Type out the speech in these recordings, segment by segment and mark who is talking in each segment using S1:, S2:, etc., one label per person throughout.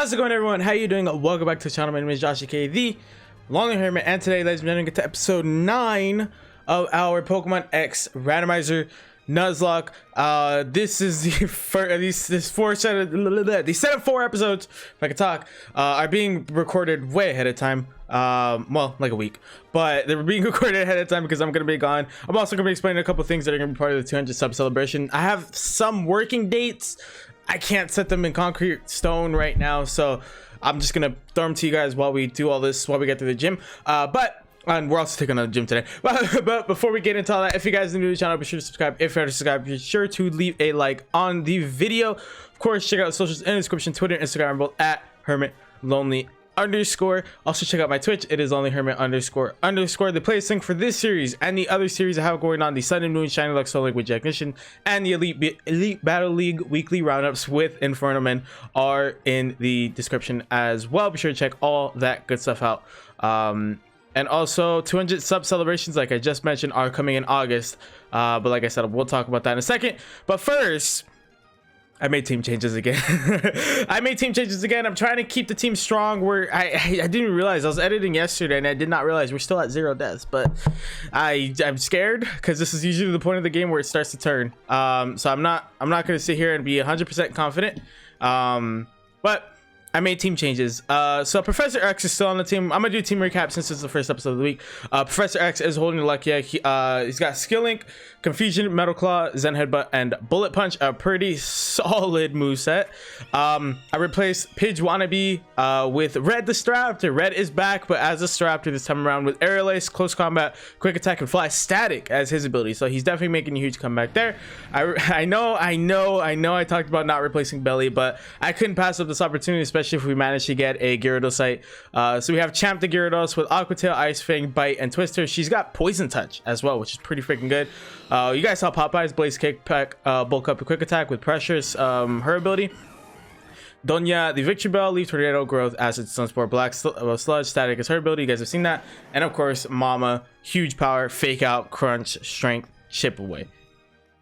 S1: How's it going, everyone? How you doing? Welcome back to the channel. My name is Josh, aka the Lonely Hermit, and today, ladies and gentlemen, get to episode 9 of our Pokemon X Randomizer Nuzlocke. This is the first, these set of 4 episodes, if I could talk, are being recorded way ahead of time. Well, like a week, but they were being recorded ahead of time because I'm gonna be gone. I'm also gonna be explaining a couple things that are gonna be part of the 200 sub celebration. I have some working dates. I can't set them in concrete stone right now, so I'm just gonna throw them to you guys while we do all this, while we get to the gym. And we're also taking on the gym today. But before we get into all that, if you guys are new to the channel, be sure to subscribe. If you're not subscribed, be sure to leave a like on the video. Of course, check out the socials in the description. Twitter and Instagram are both at HermitLonely_. Also check out my Twitch. It is only Hermit__. The play sync for this series and the other series I have going on, the Sun and Moon Shiny Luck Soul Link with Technician and the Elite Battle League weekly roundups with Inferno Men, are in the description as well. Be sure to check all that good stuff out. And also 200 sub celebrations, like I just mentioned, are coming in August. But like I said, we'll talk about that in a second. But first, I made team changes again. I'm trying to keep the team strong. I didn't realize I was editing yesterday and I did not realize we're still at 0 deaths, but I'm scared because this is usually the point of the game where it starts to turn. So I'm not going to sit here and be 100% confident. But I made team changes. So Professor X is still on the team. I'm gonna do a team recap since it's the first episode of the week. Professor X is holding the luck. Yeah, he's got Skill Link, Confusion, Metal Claw, Zen Headbutt, and Bullet Punch. A pretty solid moveset. I replaced Pidge Wannabe with Red the Staraptor. Red is back, but as a Staraptor this time around, with Aerial Ace, Close Combat, Quick Attack, and Fly Static as his ability. So he's definitely making a huge comeback there. I know I talked about not replacing Belly, but I couldn't pass up this opportunity, especially if we manage to get a Gyarados. So we have Champ the Gyarados with Aqua Tail, Ice Fang, Bite, and Twister. She's got Poison Touch as well, which is pretty freaking good. You guys saw Popeye's Blaze Kick Pack, Bulk Up, a Quick Attack with Pressures, her ability. Donya, the Victory Bell, Leaf Tornado, Growth, Acid, Sunspore, Black Sludge, Static is her ability. You guys have seen that. And of course, Mama, huge power, Fake Out, Crunch, Strength, Chip Away.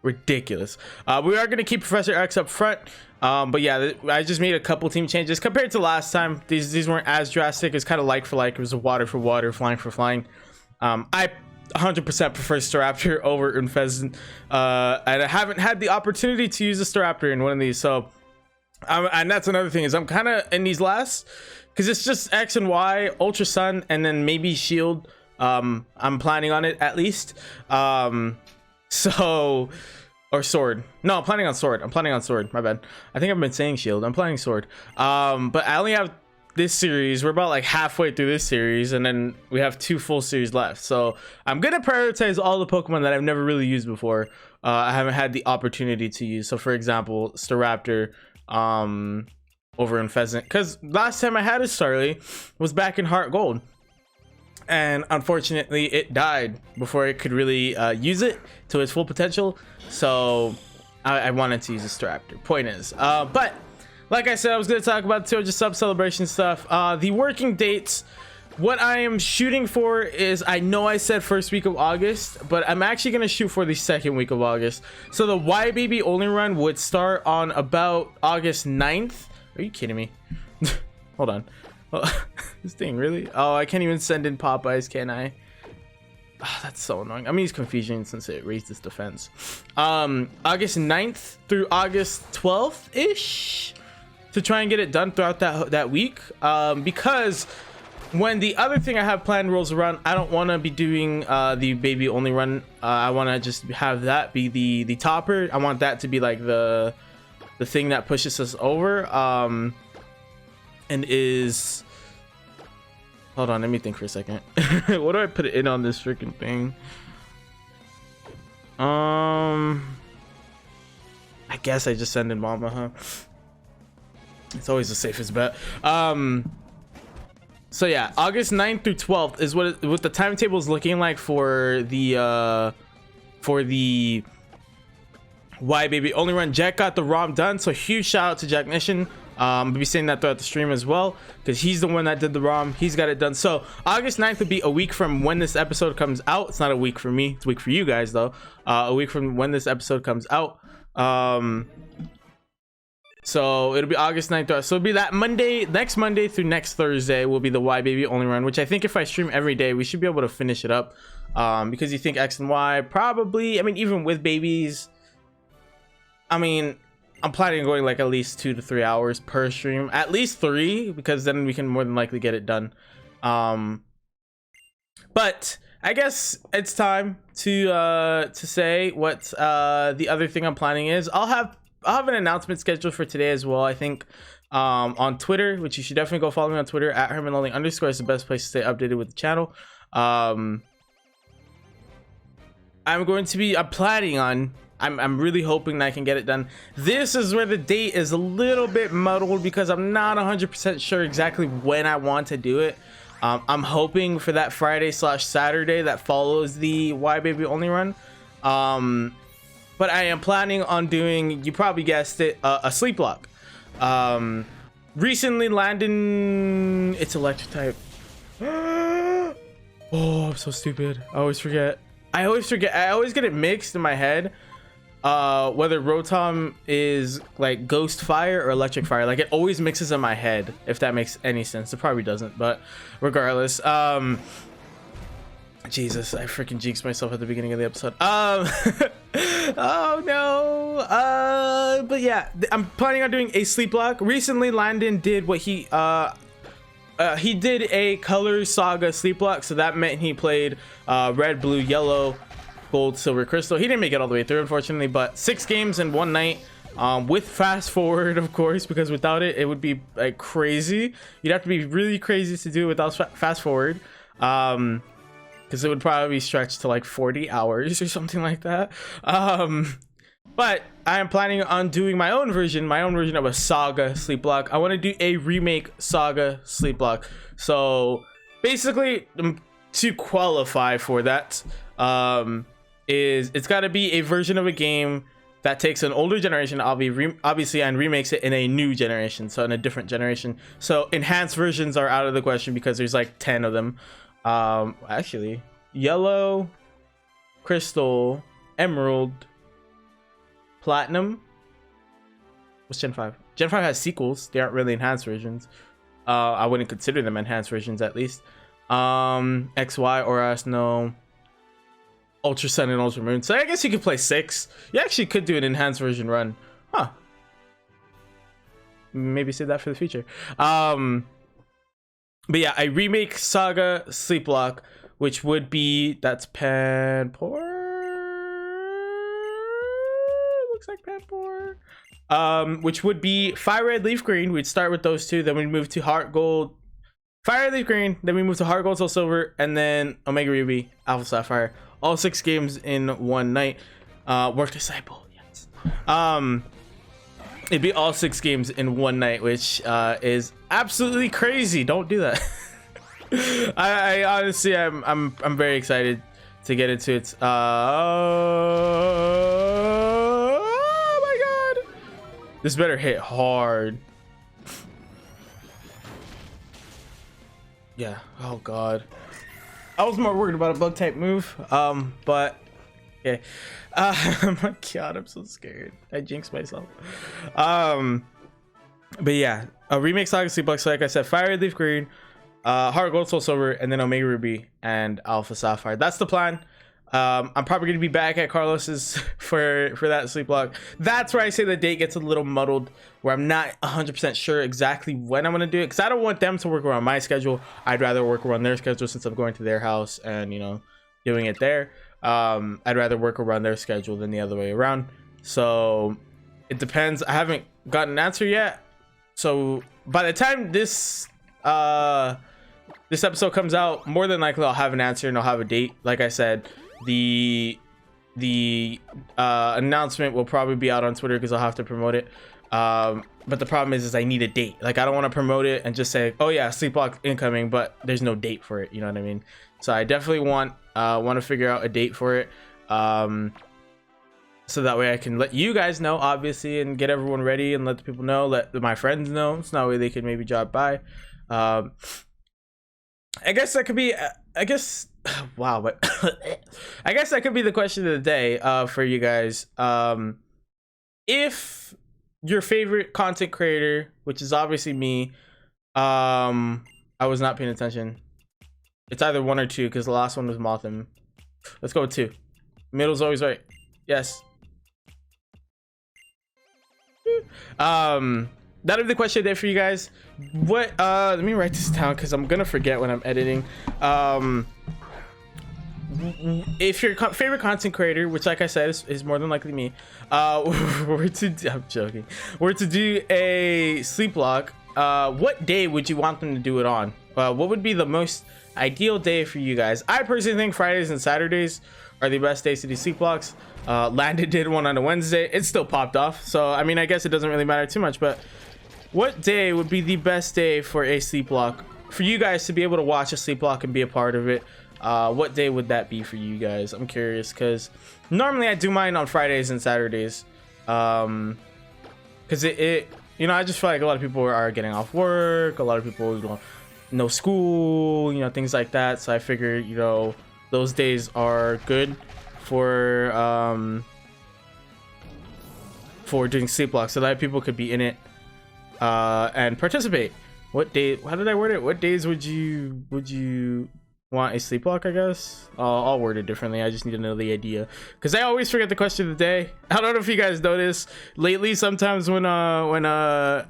S1: Ridiculous. We are going to keep Professor X up front. But yeah, I just made a couple team changes compared to last time. These weren't as drastic. It's kind of like for like. It was a water for water, flying for flying. I 100% prefer Staraptor over Unfezant, and I haven't had the opportunity to use a Staraptor in one of these. So and that's another thing, is I'm kind of in these last, because it's just X and Y, Ultra Sun, and then maybe Shield. I'm planning on it at least. Or Sword. No, I'm planning on Sword. My bad. I think I've been saying Shield. I'm planning Sword. But I only have this series. We're about like halfway through this series, and then we have 2 full series left. So I'm gonna prioritize all the Pokemon that I've never really used before. I haven't had the opportunity to use. So for example, Staraptor over in Pheasant, because last time I had a Starly was back in Heart Gold. And unfortunately it died before it could really use it to its full potential. So I wanted to use a Staraptor. Point is, but like I said, I was going to talk about 200 sub celebration stuff. The working dates, what I am shooting for is, I know I said first week of August, but I'm actually going to shoot for the second week of August. So the Y Baby only run would start on about August 9th. Are you kidding me? Hold on. This thing, really? Oh, I can't even send in Popeyes, can I? Oh, that's so annoying. I'm gonna use Confusion since it raised its defense. August 9th through August 12th ish to try and get it done throughout that week, because when the other thing I have planned rolls around, I don't want to be doing the baby only run. I want to just have that be the topper. I want that to be like the thing that pushes us over. And is, hold on, let me think for a second. What do I put it in on this freaking thing? I guess I just send in Mama, huh? It's always the safest bet. So yeah, August 9th through 12th is what the timetable is looking like for the Y Baby only run. Jack got the ROM done, so huge shout out to Jacknician. I'll be saying that throughout the stream as well, because he's the one that did the ROM. He's got it done. So August 9th would be a week from when this episode comes out. It's not a week for me, it's a week for you guys though. A week from when this episode comes out. So it'll be August 9th. So it'll be that Monday, next Monday through next Thursday will be the Y Baby only run, which I think if I stream every day, we should be able to finish it up. Because you think X and Y, probably, I mean, even with babies, I mean, I'm planning on going like at least 2 to 3 hours per stream, at least 3, because then we can more than likely get it done. But I guess it's time to say what the other thing I'm planning is. I'll have an announcement scheduled for today as well. I think on Twitter, which you should definitely go follow me on Twitter at @HermitLonely_ is the best place to stay updated with the channel. I'm planning on. I'm really hoping that I can get it done. This is where the date is a little bit muddled because I'm not 100% sure exactly when I want to do it. I'm hoping for that Friday/Saturday that follows the Y Baby only run. But I am planning on doing, you probably guessed it, a sleep lock. Recently landed in, it's electric type. Oh, I'm so stupid. I always forget. I always get it mixed in my head. Whether Rotom is like ghost fire or electric fire. Like it always mixes in my head, if that makes any sense. It probably doesn't, but regardless. Jesus, I freaking jinxed myself at the beginning of the episode. Oh no. But yeah, I'm planning on doing a sleep lock. Recently Landon did what he did a color saga sleep lock, so that meant he played red, blue, yellow, gold, silver, crystal. He didn't make it all the way through, unfortunately, but 6 games in one night, with fast forward, of course, because without it, it would be like crazy. You'd have to be really crazy to do it without fast forward, because it would probably stretch to like 40 hours or something like that. But I am planning on doing my own version of a saga sleep lock. I want to do a remake saga sleep lock. So basically, to qualify for that, it's got to be a version of a game that takes an older generation, obviously, and remakes it in a new generation, so in a different generation. So enhanced versions are out of the question because there's like 10 of them. Actually, yellow, crystal, emerald, platinum. What's Gen 5? Gen 5 has sequels. They aren't really enhanced versions. I wouldn't consider them enhanced versions, at least. XY or S, no. Ultra Sun and Ultra Moon. So I guess you could play 6. You actually could do an enhanced version run. Huh. Maybe save that for the future. But yeah, I remake Saga Sleep Lock, which would be, that's Panpour. Looks like Panpour. Which would be Fire Red, Leaf Green. We'd start with those two, then we'd move to Heart Gold, Fire Red, Leaf Green, then we move to Heart Gold, Soul Silver, and then Omega Ruby, Alpha Sapphire. All 6 games in one night. Work Disciple, yes. It'd be all 6 games in one night, which is absolutely crazy. Don't do that. I honestly, I'm very excited to get into it. Oh my god, this better hit hard. Yeah. Oh god. I was more worried about a bug type move, but okay. Oh my god, I'm so scared. I jinxed myself. But yeah, a remake Saga Sleep Lock. So like I said, Fire Leaf Green, Heart Gold, Soul Silver, and then Omega Ruby and Alpha Sapphire. That's the plan. I'm probably gonna be back at Carlos's for that sleep lock. That's where I say the date gets a little muddled, where I'm not 100% sure exactly when I'm gonna do it, because I don't want them to work around my schedule. I'd rather work around their schedule, since I'm going to their house and, you know, doing it there. I'd rather work around their schedule than the other way around. So it depends. I haven't gotten an answer yet. So by the time this episode comes out, more than likely I'll have an answer and I'll have a date. Like I said, the announcement will probably be out on Twitter because I'll have to promote it. But the problem is I need a date. Like, I don't want to promote it and just say, oh yeah, sleep lock incoming, but there's no date for it. You know what I mean? So I definitely want to figure out a date for it, so that way I can let you guys know, obviously, and get everyone ready and let the people know, let my friends know, so that way they can maybe drop by. I guess that could be, wow, but I guess that could be the question of the day for you guys. If your favorite content creator, which is obviously me. I was not paying attention. It's either 1 or 2 because the last one was Motham. Let's go with 2. Middle's always right. Yes. That'll be the question there for you guys. What let me write this down because I'm gonna forget when I'm editing. If your favorite content creator, which like I said is more than likely me, were to do a sleep lock, what day would you want them to do it on? What would be the most ideal day for you guys? I personally think Fridays and Saturdays are the best days to do sleep locks. Landon did one on a Wednesday. It still popped off, so I mean, I guess it doesn't really matter too much. But what day would be the best day for a sleep lock for you guys to be able to watch a sleep lock and be a part of it? What day would that be for you guys? I'm curious because normally I do mine on Fridays and Saturdays, because it you know, I just feel like a lot of people are getting off work, a lot of people, you know, no school, you know, things like that. So I figure, you know, those days are good for doing sleep locks so that people could be in it and participate. What day? How did I word it? What days would you want a sleep lock? I guess I'll word it differently. I just need to know the idea because I always forget the question of the day. I don't know if you guys notice lately. Sometimes when I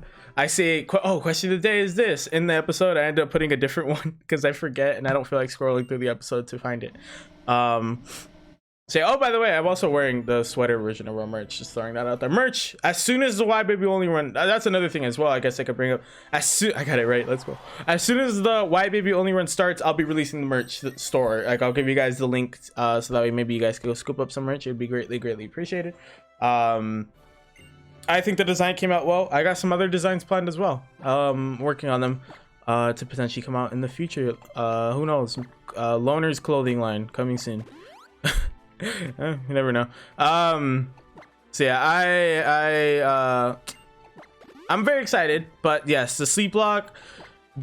S1: say, oh, question of the day is this in the episode, I end up putting a different one because I forget and I don't feel like scrolling through the episode to find it. Say, oh, by the way, I'm also wearing the sweater version of our merch. Just throwing that out there. Merch, as soon as the Y Baby Only Run, that's another thing as well. I guess I could bring up. I got it right. Let's go. As soon as the Y Baby Only Run starts, I'll be releasing the merch store. Like, I'll give you guys the link so that way maybe you guys can go scoop up some merch. It'd be greatly appreciated. I think the design came out well. I got some other designs planned as well. Working on them to potentially come out in the future. Who knows? Loner's clothing line coming soon. You never know. So yeah, I'm very excited. But yes, the sleep lock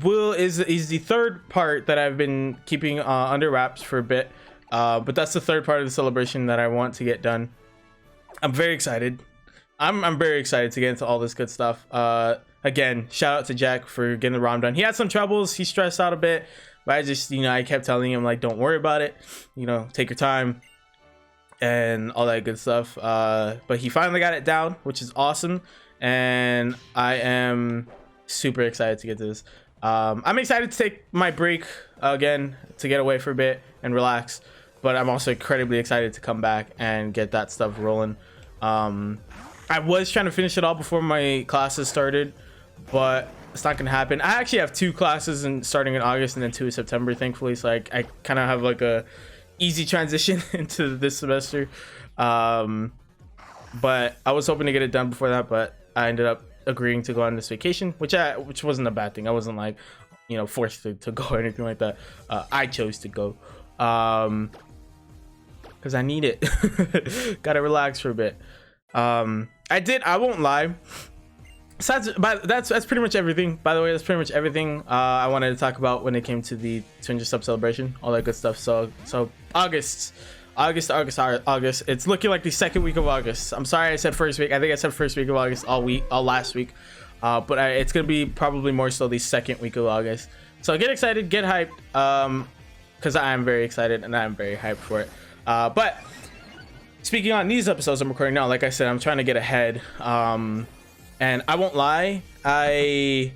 S1: is the third part that I've been keeping under wraps for a bit. But that's the third part of the celebration that I want to get done. I'm very excited. I'm very excited to get into all this good stuff. Again, shout out to Jack for getting the ROM done. He had some troubles. He stressed out a bit, but I just, you know, I kept telling him, like, don't worry about it. You know, take your time and all that good stuff. But he finally got it down, which is awesome. And I am super excited to get to this. I'm excited to take my break again to get away for a bit and relax. But I'm also incredibly excited to come back and get that stuff rolling. I was trying to finish it all before my classes started, but it's not gonna happen. I actually have 2 classes starting in August and then 2 in September, thankfully. So I kind of have like a easy transition into this semester. But I was hoping to get it done before that, but I ended up agreeing to go on this vacation, which wasn't a bad thing. I wasn't like, you know, forced to go or anything like that. I chose to go because I need it. Gotta relax for a bit. I won't lie. So that's pretty much everything. By the way, that's pretty much everything I wanted to talk about when it came to the 200 sub celebration, all that good stuff. So August. It's looking like the second week of August. I'm sorry I said first week. I think I said first week of August all last week. But it's gonna be probably more so the second week of August. So get excited, get hyped, because I am very excited and I'm very hyped for it. But speaking on these episodes I'm recording now, like I said, I'm trying to get ahead. And I won't lie, I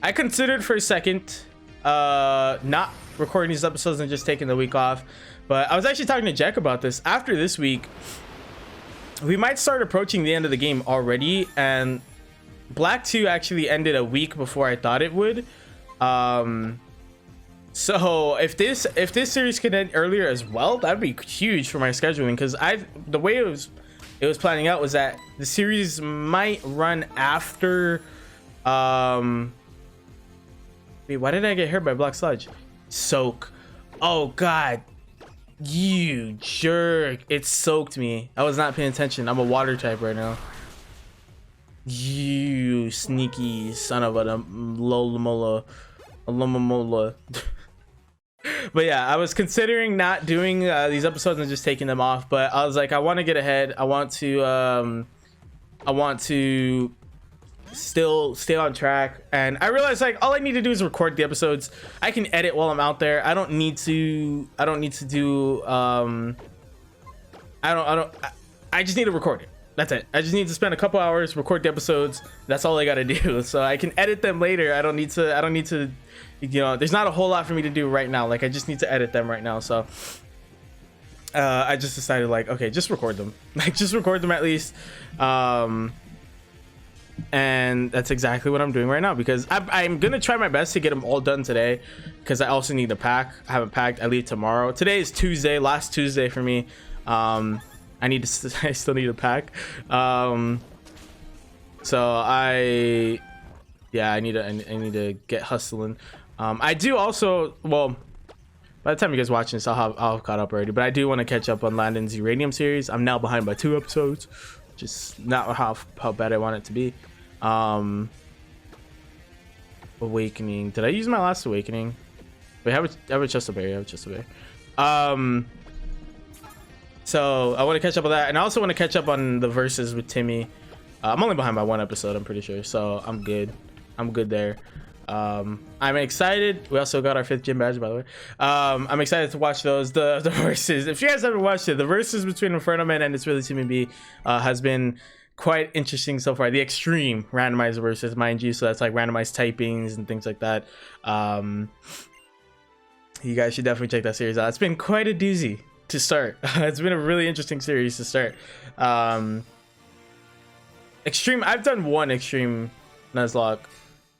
S1: considered for a second not recording these episodes and just taking the week off. But I was actually talking to Jack about this. After this week, we might start approaching the end of the game already, and Black 2 actually ended a week before I thought it would. So if this series could end earlier as well, that'd be huge for my scheduling, because the way it was planning out was that the series might run after wait, why did I get hurt by Black Sludge? Soak. Oh god, you jerk. It soaked me. I was not paying attention. I'm a water type right now. You sneaky son of a lolamola. But yeah, I was considering not doing these episodes and just taking them off, but I was like, I want to get ahead. I want to still stay on track, and I realized like all I need to do is record the episodes. I can edit while I'm out there. I don't need to do I just need to record it. That's it. I just need to spend a couple hours, record the episodes. That's all I got to do. So I can edit them later. I don't need to, you know, there's not a whole lot for me to do right now. Like I just need to edit them right now. So I just decided like, okay, just record them. Like just record them at least. And that's exactly what I'm doing right now, because I'm gonna try my best to get them all done today, because I also need to pack. I haven't packed. I leave tomorrow. Today is Tuesday, last Tuesday for me. I still need to pack. So I need to get hustling. I do also, well, by the time you guys watching this, I'll have caught up already, but I do want to catch up on Landon's Uranium series. I'm now behind by 2 episodes, just not how bad I want it to be. Awakening. Did I use my last awakening? Wait, I have a chest of berry. So I want to catch up on that, and I also want to catch up on the verses with Timmy. I'm only behind by 1 episode, I'm pretty sure, so I'm good there. I'm excited. We also got our 5th gym badge, by the way. I'm excited to watch those, the verses. If you guys haven't watched it, the verses between Inferno Man and It's Really Timmy B has been quite interesting so far. The extreme randomizer verses, mind you, so that's like randomized typings and things like that. You guys should definitely check that series out. It's been quite a doozy to start. It's been a really interesting series to start. Extreme, I've done 1 extreme Nuzlocke.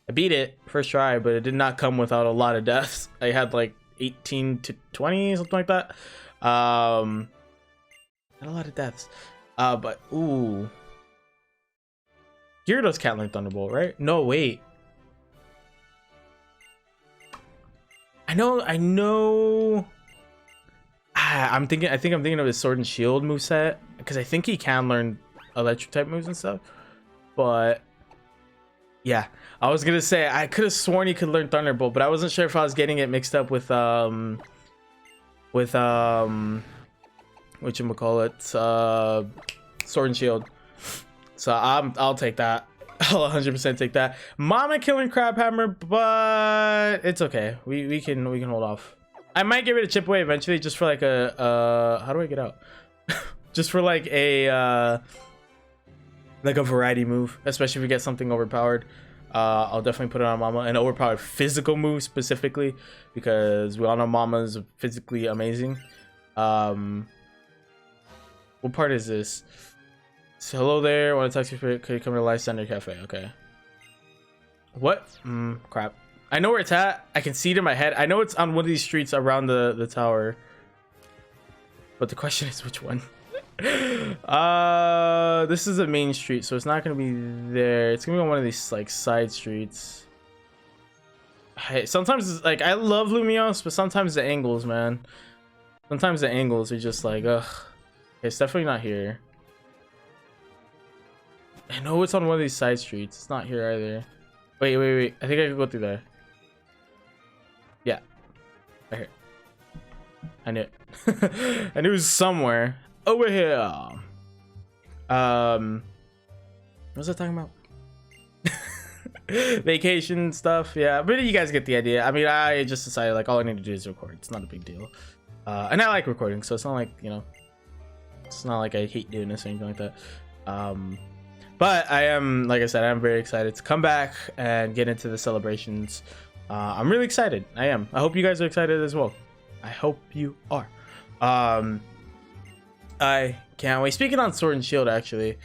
S1: I beat it first try, but it did not come without a lot of deaths. I had like 18 to 20, something like that. Not a lot of deaths. But ooh, Gyarados can't learn Thunderbolt, right? No, wait. I know. I think I'm thinking of his Sword and Shield moveset, because I think he can learn electric type moves and stuff. But yeah, I was gonna say I could have sworn he could learn Thunderbolt, but I wasn't sure if I was getting it mixed up with whatchamacallit, Sword and Shield. So I'll take that. I'll 100% take that. Mama killing Crabhammer, but it's okay. We can hold off. I might get rid of Chip Away eventually, just for like a how do I get out? Just for like a variety move, especially if we get something overpowered. I'll definitely put it on Mama, an overpowered physical move specifically, because we all know Mama's physically amazing. What part is this? So, hello there. Want to talk to you? Could you come to Life Center Cafe? Okay. What? Crap. I know where it's at. I can see it in my head. I know it's on one of these streets around the tower. But the question is which one? This is a main street, so it's not gonna be there. It's gonna be on one of these like side streets. Hey, sometimes it's like, I love Lumios, but sometimes the angles, man. Sometimes the angles are just like, ugh. It's definitely not here. I know it's on one of these side streets. It's not here either. Wait. I think I can go through there. Yeah. Right here. I knew it. I knew it was somewhere. Over here. What was I talking about? Vacation stuff. Yeah, but you guys get the idea. I mean, I just decided like all I need to do is record. It's not a big deal. And I like recording, so it's not like, you know, it's not like I hate doing this or anything like that. But I am, like I said, I'm very excited to come back and get into the celebrations. I'm really excited. I am. I hope you guys are excited as well. I hope you are. I can't wait. Speaking on Sword and Shield, actually,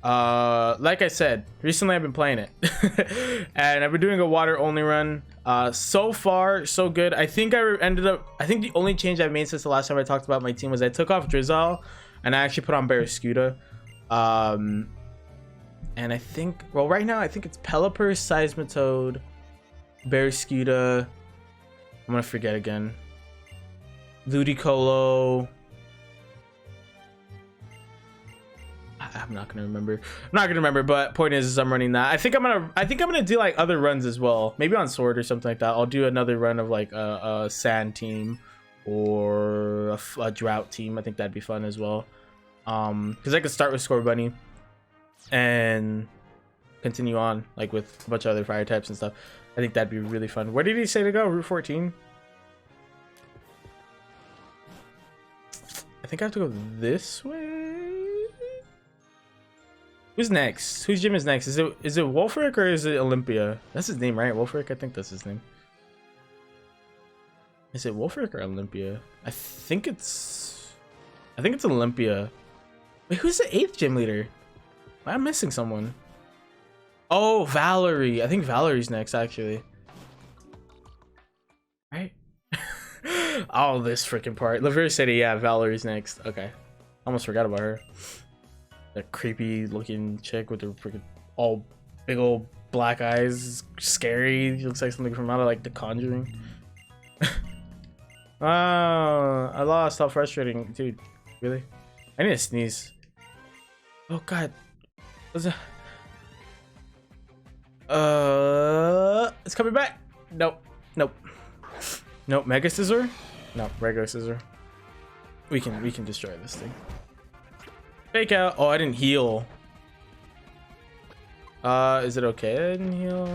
S1: like I said, recently I've been playing it and I've been doing a water only run. So far so good. I think the only change I've made since the last time I talked about my team was I took off Drizzle and I actually put on Barraskewda. And I think, well, right now I think it's Pelipper, Seismitoad, Barraskewda. I'm gonna forget again. Ludicolo. I'm not gonna remember. But point is I'm running that. I think I'm gonna do like other runs as well, maybe on sword or something like that. I'll do another run of like a sand team or a drought team. I think that'd be fun as well, because I could start with Score Bunny and continue on like with a bunch of other fire types and stuff. I think that'd be really fun. Where did he say to go? Route 14. I think I have to go this way. Who's next? Whose gym is next? Is it Wolfric or is it Olympia? That's his name, right? Wolfric? I think that's his name. Is it Wolfric or Olympia? I think it's Olympia. Wait, who's the 8th gym leader? Am I missing someone? Oh, Valerie. I think Valerie's next, actually. Right? Oh, this freaking part. Laver City, yeah, Valerie's next. Okay. Almost forgot about her. That creepy looking chick with the freaking all big old black eyes. Scary. She looks like something from out of like The Conjuring. Oh, I lost. How frustrating. Dude, really? I need to sneeze. Oh, God. What's that? It's coming back. Nope. Mega Scissor? No, regular Scissor. We can destroy this thing. Fake out. Oh, I didn't heal. Is it okay I didn't heal?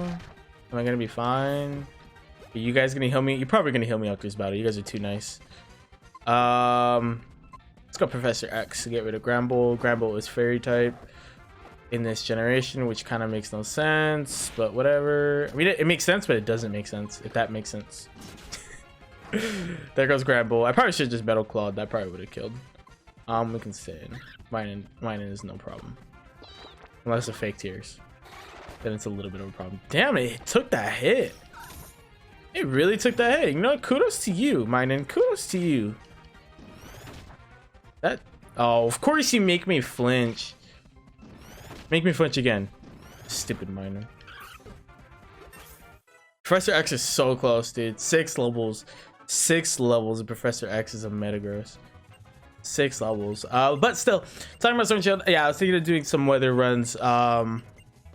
S1: Am I gonna be fine? Are you guys gonna heal me? You're probably gonna heal me after this battle. You guys are too nice. Let's go Professor X to get rid of Gramble. Gramble is fairy type in this generation, which kind of makes no sense, but whatever. I mean, it makes sense, but it doesn't make sense, if that makes sense. There goes Gramble. I probably should just Metal Clawed. That probably would have killed. We can stay in. Mine is no problem. Unless it fake tears. Then it's a little bit of a problem. Damn it, it took that hit. It really took that hit. You know, kudos to you, Minen. Kudos to you. That... Oh, of course you make me flinch. Make me flinch again. Stupid Miner. Professor X is so close, dude. 6 levels. 6 levels of Professor X is a Metagross. 6 levels. But still, talking about Sword and Shield, yeah, I was thinking of doing some weather runs.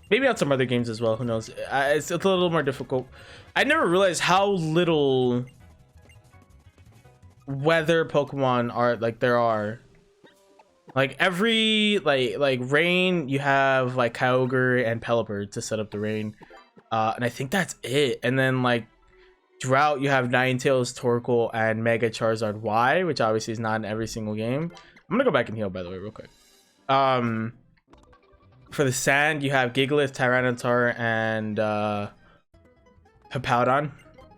S1: Maybe on some other games as well. Who knows? It's a little more difficult. I never realized how little weather Pokemon are there are. Like every like rain, you have like Kyogre and Pelipper to set up the rain. And I think that's it. And then like drought, you have Ninetales, Torkoal, and Mega Charizard Y, which obviously is not in every single game. I'm gonna go back and heal, by the way, real quick. For the sand, you have Gigalith, Tyranitar, and Hippowdon.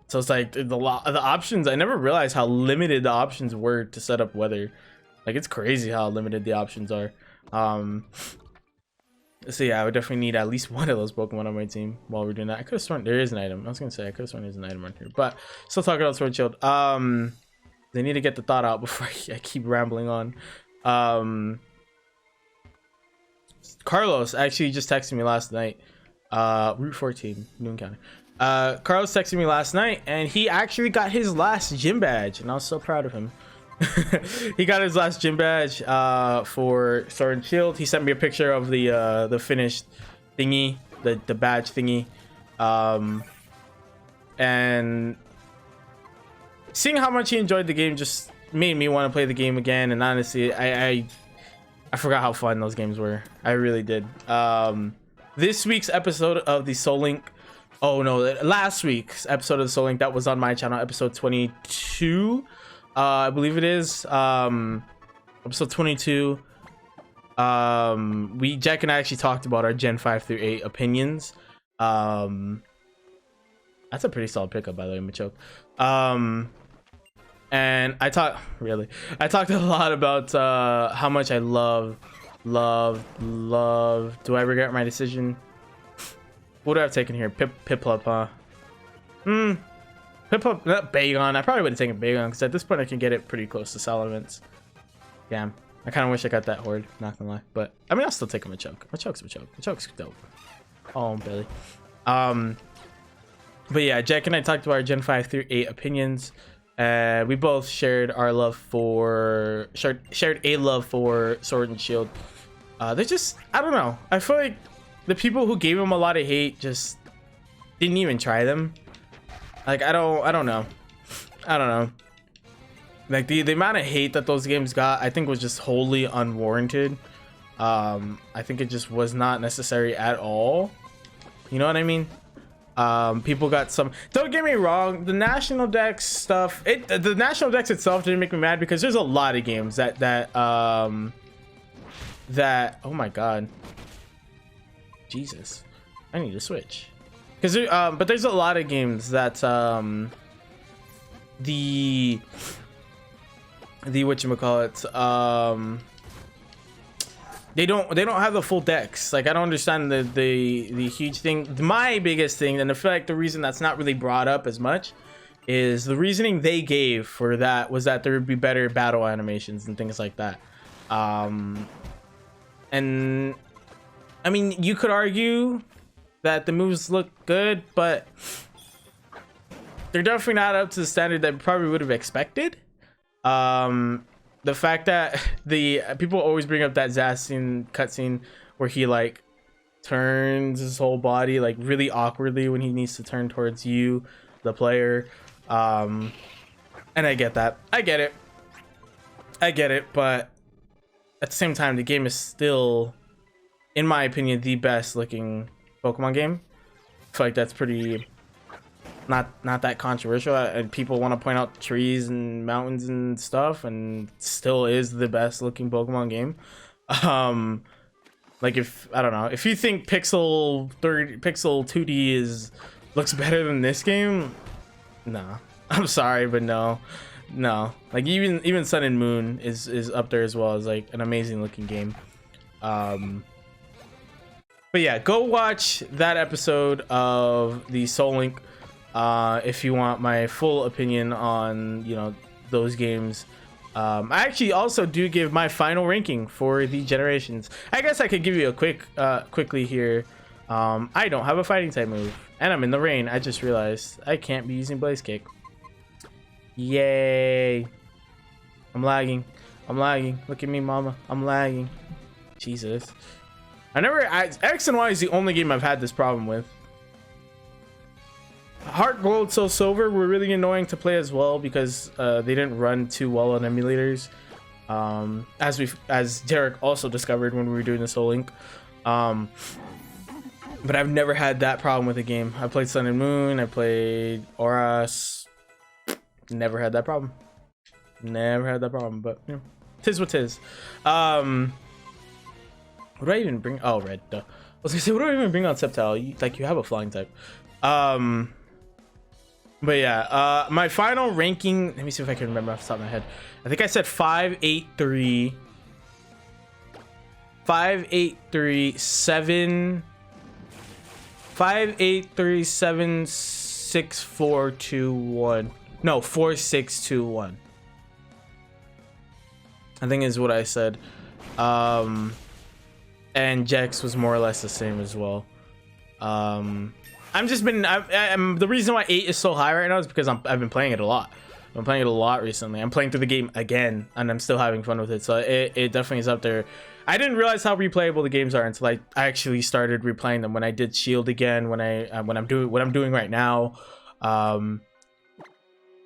S1: So it's like the options. I never realized how limited the options were to set up weather. Like, it's crazy how limited the options are. So yeah, I would definitely need at least one of those Pokemon on my team while we're doing that. I could have sworn there is an item. I was gonna say I could have sworn there's an item on here, but still talking about Sword and Shield. They need to get the thought out before I keep rambling on. Carlos actually just texted me last night. Route 14, Noon County. Carlos texted me last night, and he actually got his last gym badge, and I was so proud of him. He got his last gym badge for Sword and Shield. He sent me a picture of the finished thingy, the badge thingy, and seeing how much he enjoyed the game just made me want to play the game again. And honestly, I forgot how fun those games were. I really did. This week's episode of the Soul Link, oh no, last week's episode of the Soul Link that was on my channel, episode 22. I believe it is episode 22. Jack and I actually talked about our Gen 5 through 8 opinions. That's a pretty solid pickup, by the way, Machoke. And I talked a lot about how much I love. Do I regret my decision? What would I have taken here? Piplup, huh? Piplup, not Bagon. I probably would have taken Bagon because at this point I can get it pretty close to Salamence. Damn, I kind of wish I got that Horde. Not gonna lie, but I mean I'll still take a Machoke. Machoke's dope. Oh, Billy. But yeah, Jack and I talked about our Gen 5 through 8 opinions. We both shared our love for shared a love for Sword and Shield. They're just, I don't know. I feel like the people who gave them a lot of hate just didn't even try them. Like, I don't know. Like the amount of hate that those games got, I think was just wholly unwarranted. I think it just was not necessary at all. You know what I mean? People got some, don't get me wrong, the national dex stuff, the national dex itself didn't make me mad because there's a lot of games that oh my god, Jesus, I need to switch, because but there's a lot of games that the whatchamacallit, they don't have the full decks. Like, I don't understand the huge thing. My biggest thing, and I feel like the reason that's not really brought up as much, is the reasoning they gave for that was that there would be better battle animations and things like that. And I mean, you could argue that the moves look good, but they're definitely not up to the standard that we probably would have expected. The fact that the people always bring up that Zacian cutscene where he like turns his whole body like really awkwardly when he needs to turn towards you, the player. And I get that. I get it, but at the same time, the game is still, in my opinion, the best looking Pokemon game. I feel like that's pretty not that controversial, and people want to point out trees and mountains and stuff, and still is the best looking Pokemon game. Like, if I don't know, if you think pixel 2D looks better than this game, nah, I'm sorry, but no. Like, even Sun and Moon is up there as well as like an amazing looking game. But yeah, go watch that episode of the Soul Link if you want my full opinion on, you know, those games. I actually also do give my final ranking for the generations. I guess I could give you a quickly here. I don't have a fighting type move, and I'm in the rain. I just realized I can't be using Blaze Kick. Yay! I'm lagging. Look at me, mama. I'm lagging. Jesus. X and Y is the only game I've had this problem with. Heart Gold, Soul Silver were really annoying to play as well because they didn't run too well on emulators, as Derek also discovered when we were doing the Soul Link. But I've never had that problem with the game. I played Sun and Moon, I played Auras, never had that problem. But you know, tis what tis. What do I even bring? Oh, red. Duh. I was gonna say, what do I even bring on Sceptile? You have a flying type. But yeah, my final ranking, let me see if I can remember off the top of my head. I think I said 583 7 6 4 2 1. No, 4 6 2 1. I think is what I said. And Jex was more or less the same as well. The reason why 8 is so high right now is because I've been playing it a lot. I'm playing it a lot recently. I'm playing through the game again, and I'm still having fun with it. So it definitely is up there. I didn't realize how replayable the games are until I actually started replaying them. When I did Shield again, when I'm doing what I'm doing right now.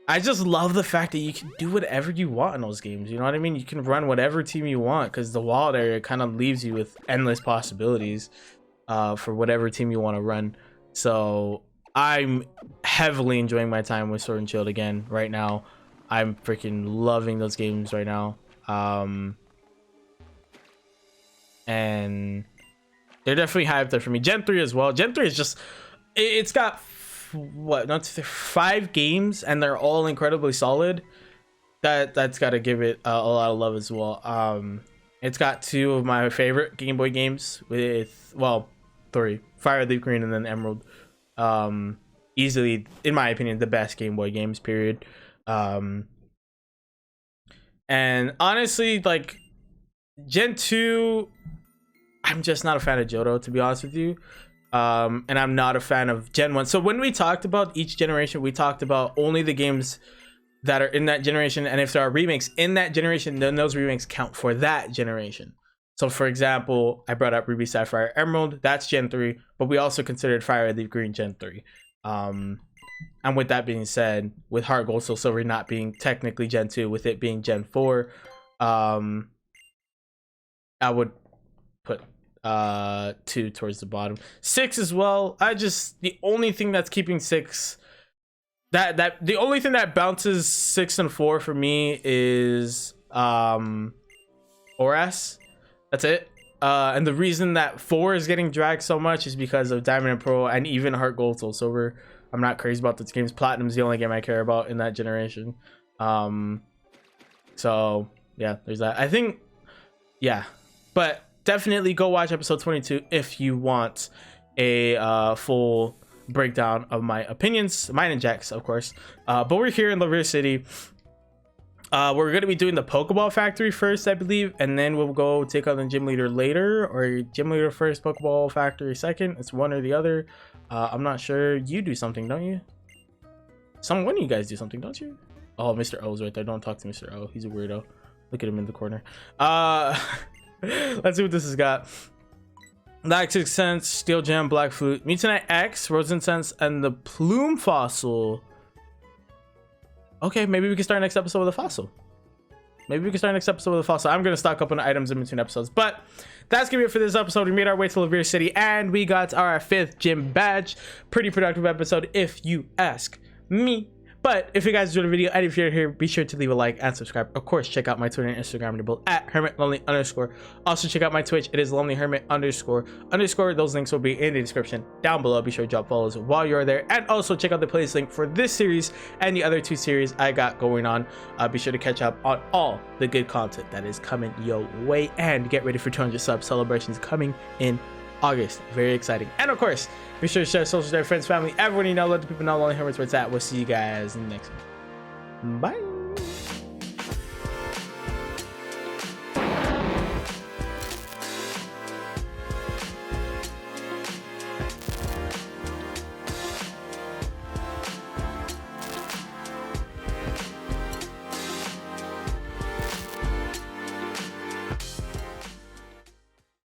S1: I just love the fact that you can do whatever you want in those games. You know what I mean? You can run whatever team you want because the wild area kind of leaves you with endless possibilities for whatever team you want to run. So I'm heavily enjoying my time with Sword and Shield again right now. I'm freaking loving those games right now. And they're definitely high up there for me. Gen 3 as well. Gen 3 is just, it's got what, not 5 games, and they're all incredibly solid. That's got to give it a lot of love as well. It's got 2 of my favorite Game Boy games with, well, 3, Fire, Leaf Green, and then Emerald. Easily, in my opinion, the best Game Boy games, period. And honestly, like, Gen 2, I'm just not a fan of Johto, to be honest with you. And I'm not a fan of Gen 1. So when we talked about each generation, we talked about only the games that are in that generation, and if there are remakes in that generation, then those remakes count for that generation. So for example, I brought up Ruby, Sapphire, Emerald. That's Gen 3, but we also considered Fire, Leaf Green Gen 3. And with that being said, with Heart, Gold, Soul, Silver not being technically Gen 2, with it being Gen 4, I would put 2 towards the bottom. 6 as well. The only thing that's keeping 6, the only thing that bounces 6 and 4 for me is Oras. That's it. And the reason that 4 is getting dragged so much is because of Diamond and Pearl and even Heart, Gold, Soul, Silver. I'm not crazy about this game's Platinum is the only game I care about in that generation. So yeah, there's that. I think, yeah, but definitely go watch episode 22 if you want a full breakdown of my opinions, mine and Jack's, of course. But we're here in Lavier City. We're going to be doing the Pokeball Factory first, I believe, and then we'll go take on the gym leader later, or gym leader first, Pokeball Factory second. It's one or the other. I'm not sure. You do something, don't you? One of you guys do something, don't you? Oh, Mr. O's right there. Don't talk to Mr. O. He's a weirdo. Look at him in the corner. Let's see what this has got. Black Sixth Sense, Steel Gem, Black Flute, Mutanite X, Rosensense, and the Plume Fossil. Okay, maybe we can start next episode with a fossil. I'm going to stock up on items in between episodes. But that's going to be it for this episode. We made our way to Lavier City, and we got our 5th gym badge. Pretty productive episode, if you ask me. But if you guys enjoyed the video and if you're here, be sure to leave a like and subscribe. Of course, check out my Twitter and Instagram. They're both at HermitLonely_. Also, check out my Twitch. It is LonelyHermit__. Those links will be in the description down below. Be sure to drop follows while you're there. And also, check out the playlist link for this series and the other 2 series I got going on. Be sure to catch up on all the good content that is coming your way. And get ready for 200 subs celebrations coming in August. Very exciting. And of course, be sure to share social with their friends, family, everyone you know. Let the people know Lonely Hermit's where it's at. We'll see you guys next time. Bye.